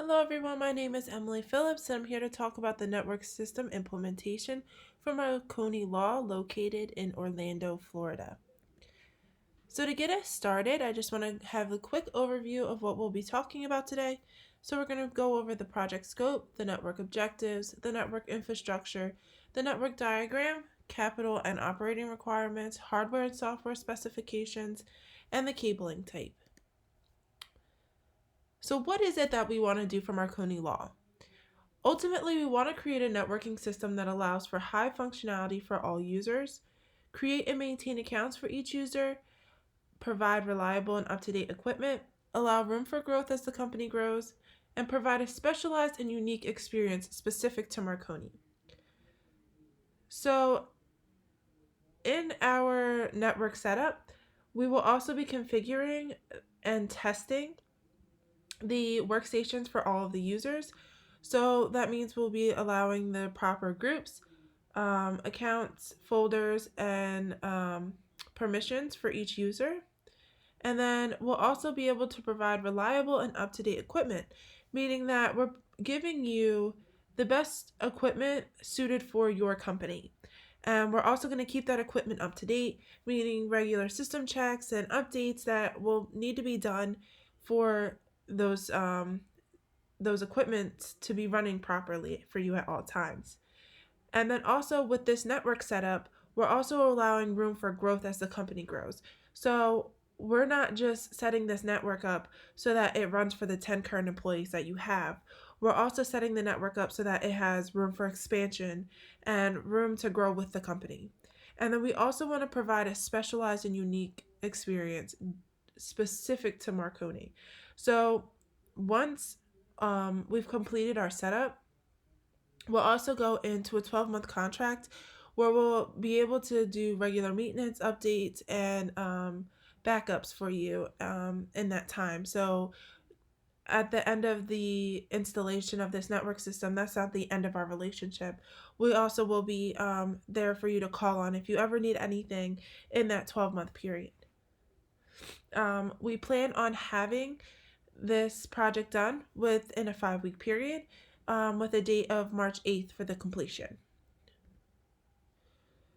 Hello everyone, my name is Emmalee Phillips and I'm here to talk about the network system implementation for Marconi Law located in Orlando, Florida. So to get us started, I just want to have a quick overview of what we'll be talking about today. So we're going to go over the project scope, the network objectives, the network infrastructure, the network diagram, capital and operating requirements, hardware and software specifications, and the cabling type. So what is it that we want to do for Marconi Law? Ultimately, we want to create a networking system that allows for high functionality for all users, create and maintain accounts for each user, provide reliable and up-to-date equipment, allow room for growth as the company grows, and provide a specialized and unique experience specific to Marconi. So in our network setup, we will also be configuring and testing the workstations for all of the users. So that means we'll be allowing the proper groups, accounts, folders, and permissions for each user. And then we'll also be able to provide reliable and up-to-date equipment, meaning that we're giving you the best equipment suited for your company. And we're also going to keep that equipment up to date, meaning regular system checks and updates that will need to be done for those equipment to be running properly for you at all times. And then also with this network setup, we're also allowing room for growth as the company grows. So we're not just setting this network up so that it runs for the 10 current employees that you have. We're also setting the network up so that it has room for expansion and room to grow with the company. And then we also want to provide a specialized and unique experience specific to Marconi. So once we've completed our setup, we'll also go into a 12-month contract where we'll be able to do regular maintenance updates and backups for you in that time. So at the end of the installation of this network system, that's not the end of our relationship. We also will be there for you to call on if you ever need anything in that 12-month period. We plan on having this project done within a 5-week period with a date of March 8th for the completion.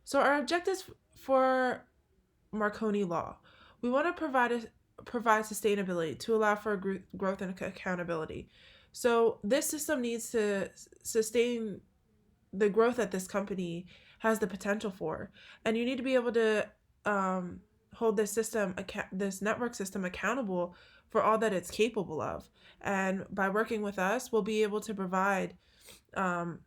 So our objectives for Marconi Law, we want to provide sustainability to allow for growth and accountability. So this system needs to sustain the growth that this company has the potential for, and you need to be able to hold this network system accountable for all that it's capable of. And by working with us, we'll be able to provide that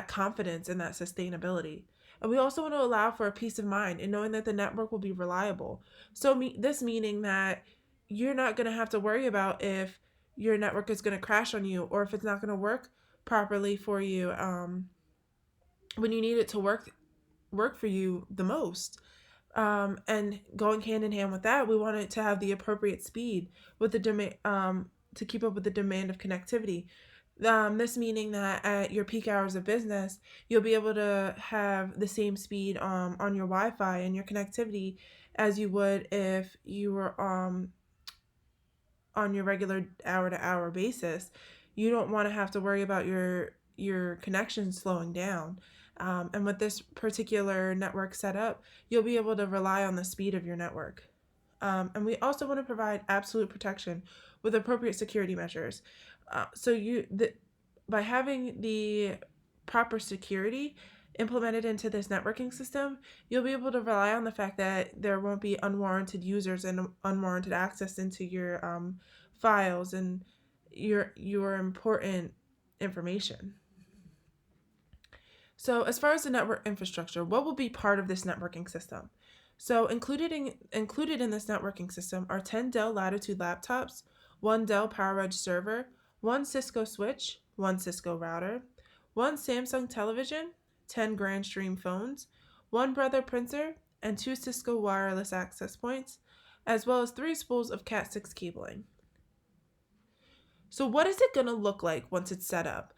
confidence and that sustainability. And we also want to allow for a peace of mind in knowing that the network will be reliable. So this meaning that you're not going to have to worry about if your network is going to crash on you or if it's not going to work properly for you when you need it to work for you the most. And going hand in hand with that, we want it to have the appropriate speed with the demand to keep up with the demand of connectivity. This meaning that at your peak hours of business, you'll be able to have the same speed on your Wi-Fi and your connectivity as you would if you were on your regular hour-to-hour basis. You don't want to have to worry about your connection slowing down. And with this particular network setup, you'll be able to rely on the speed of your network. And we also want to provide absolute protection with appropriate security measures. By having the proper security implemented into this networking system, you'll be able to rely on the fact that there won't be unwarranted users and unwarranted access into your files and your important information. So as far as the network infrastructure, what will be part of this networking system? So included in this networking system are 10 Dell Latitude laptops, 1 Dell PowerEdge server, 1 Cisco switch, 1 Cisco router, 1 Samsung television, 10 Grandstream phones, 1 Brother printer, and 2 Cisco wireless access points, as well as 3 spools of Cat6 cabling. So what is it going to look like once it's set up?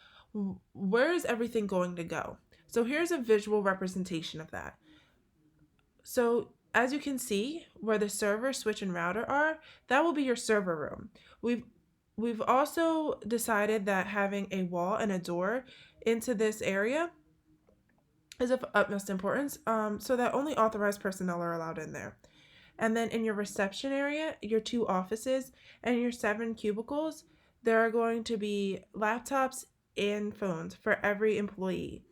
Where is everything going to go? So here's a visual representation of that. So as you can see, where the server, switch, and router are, that will be your server room. We've also decided that having a wall and a door into this area is of utmost importance, so that only authorized personnel are allowed in there. And then in your reception area, your 2 offices, and your 7 cubicles, there are going to be laptops and phones for every employee.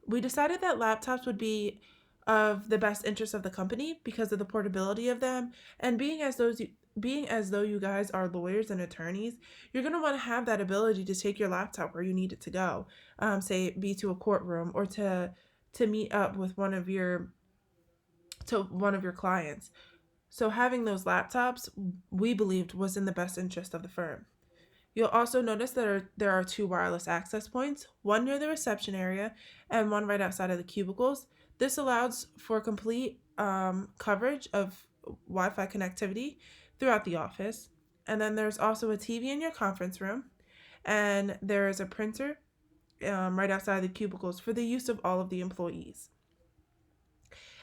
We decided that laptops would be of the best interest of the company because of the portability of them, and being as though you guys are lawyers and attorneys, you're going to want to have that ability to take your laptop where you need it to go, say be to a courtroom or to meet up with one of your clients. So having those laptops, we believed, was in the best interest of the firm. You'll also notice that there are 2 wireless access points, one near the reception area and one right outside of the cubicles. This allows for complete coverage of Wi-Fi connectivity throughout the office. And then there's also a TV in your conference room, and there is a printer right outside the cubicles for the use of all of the employees.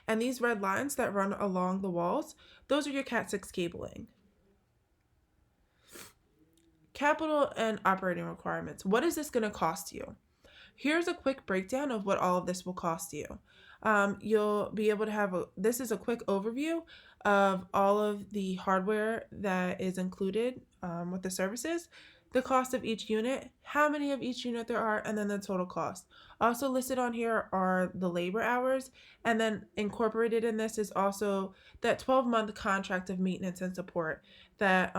And these red lines that run along the walls, those are your Cat6 cabling. Capital and operating requirements. What is this going to cost you? Here's a quick breakdown of what all of this will cost you. You'll be able to this is a quick overview of all of the hardware that is included with the services, the cost of each unit, how many of each unit there are, and then the total cost. Also listed on here are the labor hours, and then incorporated in this is also that 12-month contract of maintenance and support that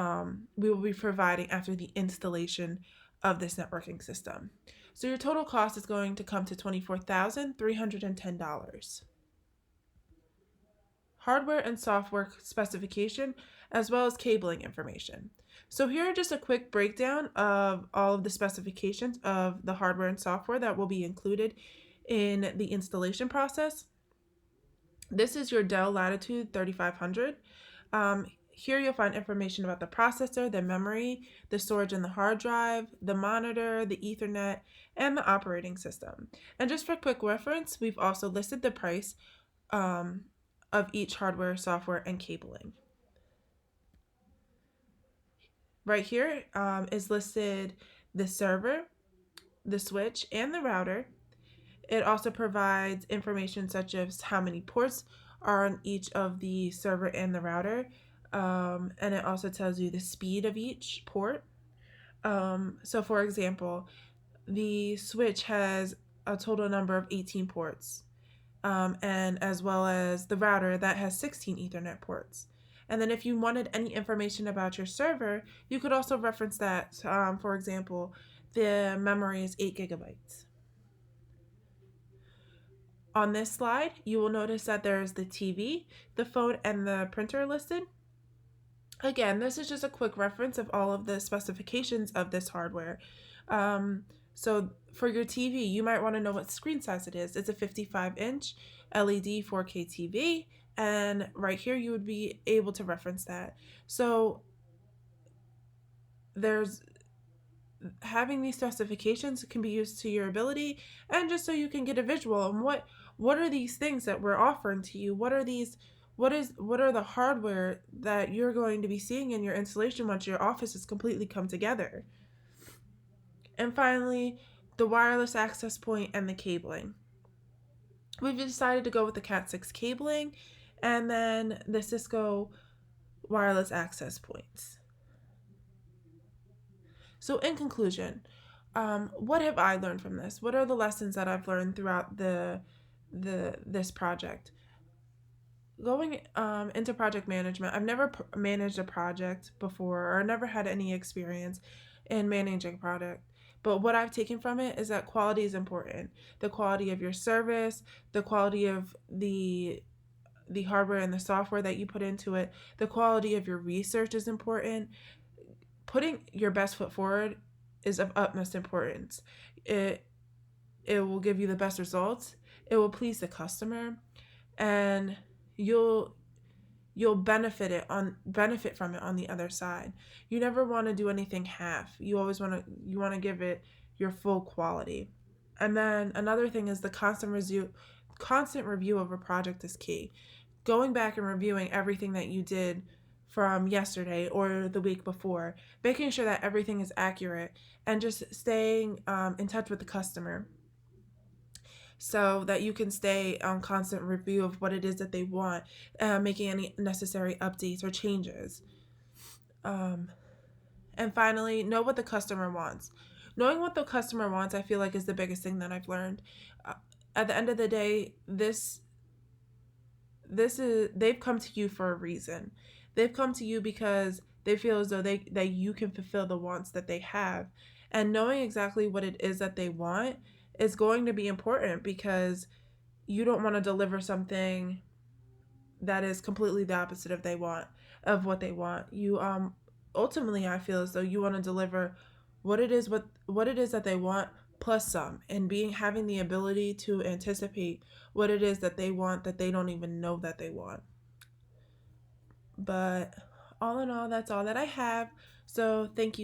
we will be providing after the installation of this networking system. So your total cost is going to come to $24,310. Hardware and software specification, as well as cabling information. So here are just a quick breakdown of all of the specifications of the hardware and software that will be included in the installation process. This is your Dell Latitude 3500. Here you'll find information about the processor, the memory, the storage in the hard drive, the monitor, the Ethernet, and the operating system. And just for quick reference, we've also listed the price of each hardware, software, and cabling. Right here is listed the server, the switch, and the router. It also provides information such as how many ports are on each of the server and the router. And it also tells you the speed of each port. So for example, the switch has a total number of 18 ports, and as well as the router that has 16 Ethernet ports. And then if you wanted any information about your server, you could also reference that. For example, the memory is 8 gigabytes. On this slide, you will notice that there's the TV, the phone, and the printer listed. Again, this is just a quick reference of all of the specifications of this hardware. So for your TV, you might want to know what screen size it is. It's a 55-inch LED 4K TV, and right here you would be able to reference that. So having these specifications can be used to your ability, and just so you can get a visual on what are these things that we're offering to you. What are the hardware that you're going to be seeing in your installation once your office is completely come together. And finally, the wireless access point and the cabling. We've decided to go with the Cat6 cabling and then the Cisco wireless access points. So in conclusion, what have I learned from this? What are the lessons that I've learned throughout this project? Going into project management, I've never managed a project before, or never had any experience in managing a project. But what I've taken from it is that quality is important. The quality of your service, the quality of the hardware and the software that you put into it, the quality of your research is important. Putting your best foot forward is of utmost importance. It will give you the best results. It will please the customer, and you'll benefit from it on the other side. You never want to do anything half. You always want to give it your full quality. And then another thing is the constant review of a project is key. Going back and reviewing everything that you did from yesterday or the week before, making sure that everything is accurate, and just staying in touch with the customer so that you can stay on constant review of what it is that they want, making any necessary updates or changes. Um, and finally, know what the customer wants. Knowing what the customer wants, I feel like, is the biggest thing that I've learned. Uh, at the end of the day, this is they've come to you for a reason. They've come to you because they feel as though that you can fulfill the wants that they have. And knowing exactly what it is that they want is going to be important, because you don't want to deliver something that is completely the opposite of what they want. You ultimately, I feel as though you want to deliver what it is that they want plus some, and being having the ability to anticipate what it is that they want that they don't even know that they want. But all in all, that's all that I have. So thank you